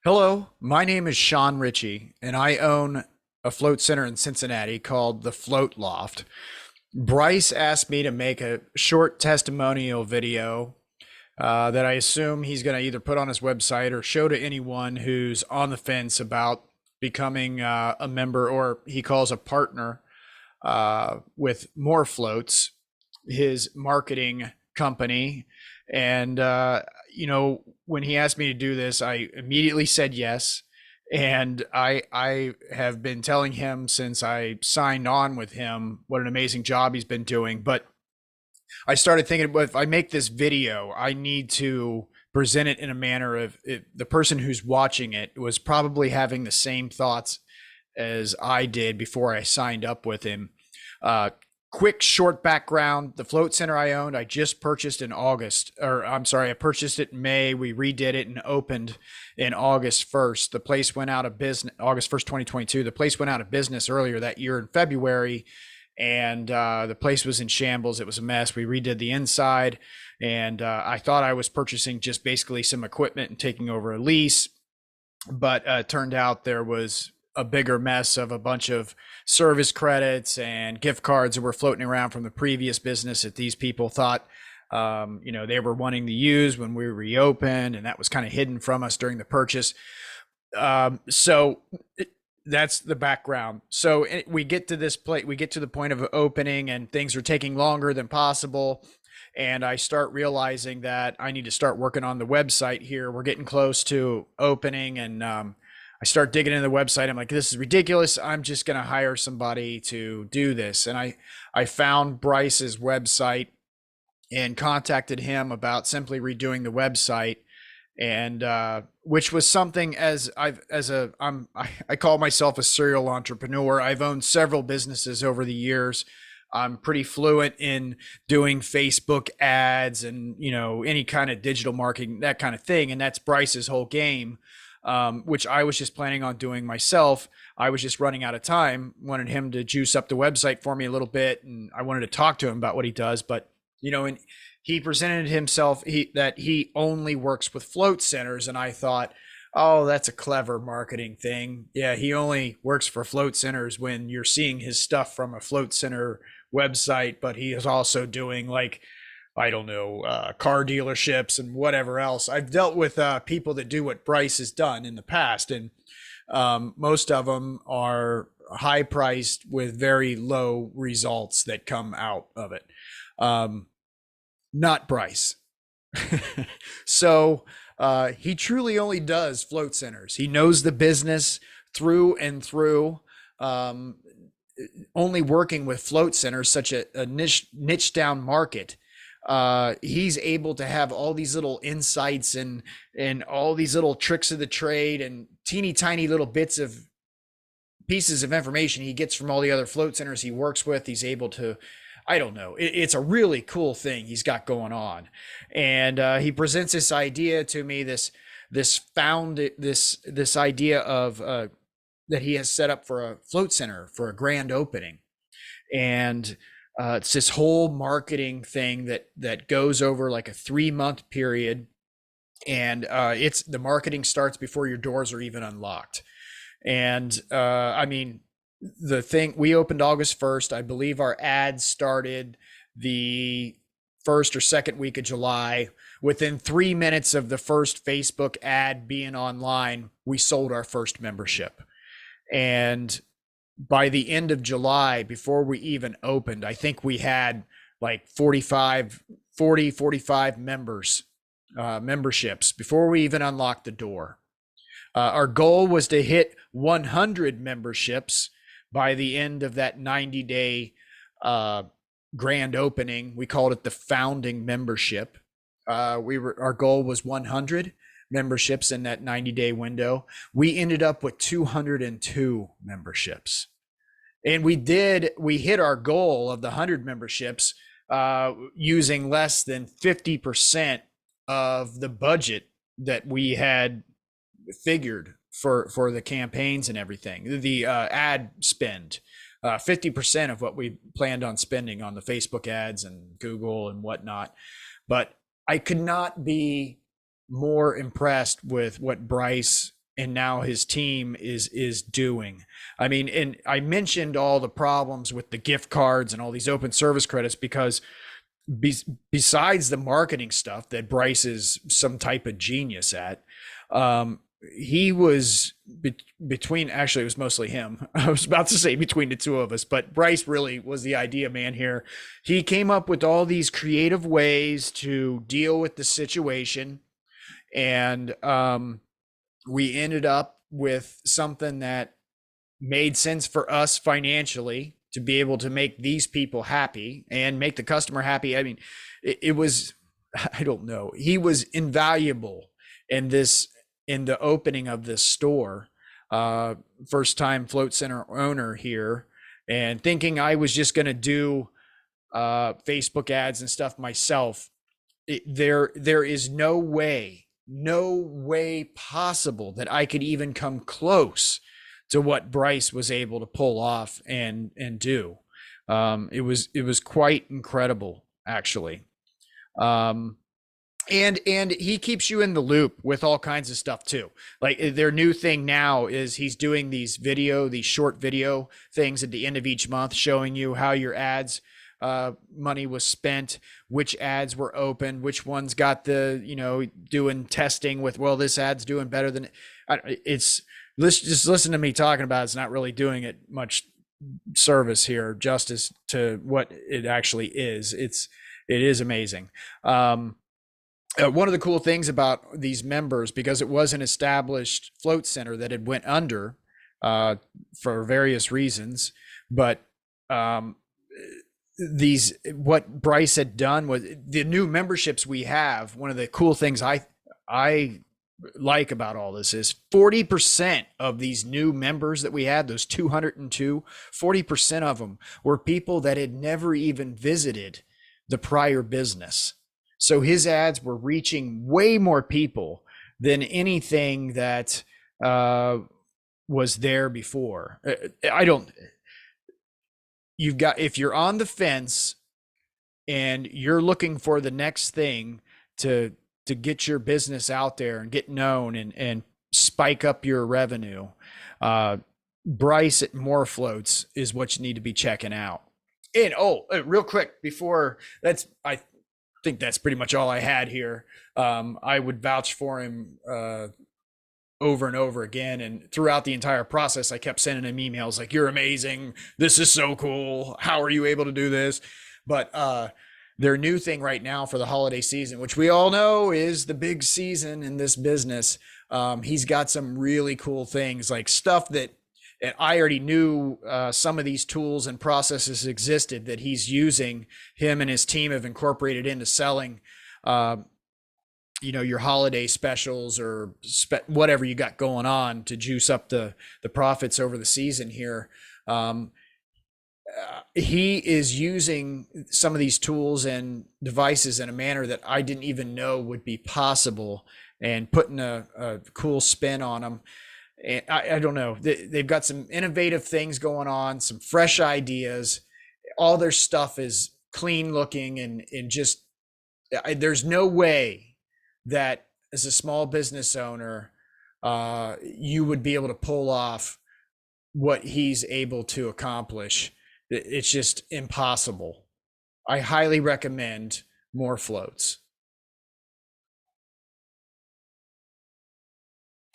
Hello, my name is Sean Richey, and I own a float center in Cincinnati called the Float Loft. Bryce asked me to make a short testimonial video that I assume he's going to either put on his website or show to anyone who's on the fence about becoming a member, or he calls a partner with More Floats, his marketing company. And, when he asked me to do this, I immediately said yes. And I have been telling him since I signed on with him what an amazing job he's been doing. But I started thinking, well, if I make this video, I need to present it in a manner of the person who's watching it was probably having the same thoughts as I did before I signed up with him. Uh, Quick short background: the float center I owned, I just purchased in August, or I'm sorry, I purchased it in May. We redid it and opened in August 1st. The place went out of business August 1st, 2022. The place went out of business earlier that year in February, and the place was in shambles. It was a mess. We redid the inside, and I thought I was purchasing just basically some equipment and taking over a lease, but it turned out there was a bigger mess of a bunch of service credits and gift cards that were floating around from the previous business that these people thought they were wanting to use when we reopened, and that was kind of hidden from us during the purchase. So that's the background. So we get to this place, we get to the point of opening, and things are taking longer than possible. And I start realizing that I need to start working on the website here. We're getting close to opening, and I start digging into the website. I'm like, this is ridiculous. I'm just going to hire somebody to do this. And I found Bryce's website and contacted him about simply redoing the website. And which was something, I call myself a serial entrepreneur. I've owned several businesses over the years. I'm pretty fluent in doing Facebook ads and, any kind of digital marketing, that kind of thing. And that's Bryce's whole game. Which I was just planning on doing myself. I was just running out of time, wanted him to juice up the website for me a little bit, and I wanted to talk to him about what he does. But and he presented himself that he only works with float centers, and I thought, oh, that's a clever marketing thing. Yeah, he only works for float centers when you're seeing his stuff from a float center website, but he is also doing, like, I don't know, car dealerships and whatever else. I've dealt with people that do what Bryce has done in the past, and most of them are high priced with very low results that come out of it. Not Bryce. So he truly only does float centers. He knows the business through and through. Only working with float centers, such a niche down market, he's able to have all these little insights and all these little tricks of the trade and teeny tiny little bits of pieces of information he gets from all the other float centers he works with. He's able to, I don't know, it's a really cool thing he's got going on. And he presents this idea to me, this idea of that he has set up for a float center for a grand opening. And it's this whole marketing thing that goes over like a 3-month period, and it's the marketing starts before your doors are even unlocked. And the thing, we opened August 1st. I believe our ads started the first or second week of July. Within 3 minutes of the first Facebook ad being online, we sold our first membership. And by the end of July, before we even opened, I think we had like 45 memberships before we even unlocked the door. Our goal was to hit 100 memberships by the end of that 90-day grand opening. We called it the founding membership. Our goal was 100 memberships in that 90-day window. We ended up with 202 memberships. And we hit our goal of the 100 memberships using less than 50% of the budget that we had figured for the campaigns and everything, the ad spend. 50% of what we planned on spending on the Facebook ads and Google and whatnot. But I could not be more impressed with what Bryce and now his team is doing. I mean, and I mentioned all the problems with the gift cards and all these open service credits because besides the marketing stuff that Bryce is some type of genius at, he was between, actually it was mostly him. I was about to say between the two of us, but Bryce really was the idea man here. He came up with all these creative ways to deal with the situation, and we ended up with something that made sense for us financially to be able to make these people happy and make the customer happy. I mean, it was, I don't know, he was invaluable in this, in the opening of this store. First time float center owner here, and thinking I was just going to do Facebook ads and stuff myself. There is no way possible that I could even come close to what Bryce was able to pull off and do. It was quite incredible, actually. And he keeps you in the loop with all kinds of stuff too. Like their new thing now is he's doing these short video things at the end of each month, showing you how your ads money was spent, which ads were open, which ones got the, doing testing with, well, this ad's doing better than it's. Just listen to me talking about it's not really doing it much service here, justice to what it actually is. It is amazing. One of the cool things about these members, because it was an established float center that had went under for various reasons, but what Bryce had done was the new memberships we have. One of the cool things I like about all this is 40% of these new members that we had, those 202, 40% of them were people that had never even visited the prior business. So his ads were reaching way more people than anything that was there before. If you're on the fence and you're looking for the next thing to get your business out there and get known and spike up your revenue, Bryce at More Floats is what you need to be checking out. And real quick before I think that's pretty much all I had here. I would vouch for him over and over again, and throughout the entire process I kept sending him emails like, you're amazing, this is so cool, how are you able to do this? But their new thing right now for the holiday season, which we all know is the big season in this business, he's got some really cool things, like stuff that I already knew. Some of these tools and processes existed that he's using, him and his team have incorporated into selling your holiday specials or whatever you got going on to juice up the profits over the season here. He is using some of these tools and devices in a manner that I didn't even know would be possible, and putting a cool spin on them. And I don't know, they've got some innovative things going on, some fresh ideas. All their stuff is clean looking, and just there's no way that as a small business owner you would be able to pull off what he's able to accomplish. It's just impossible. I highly recommend More Floats.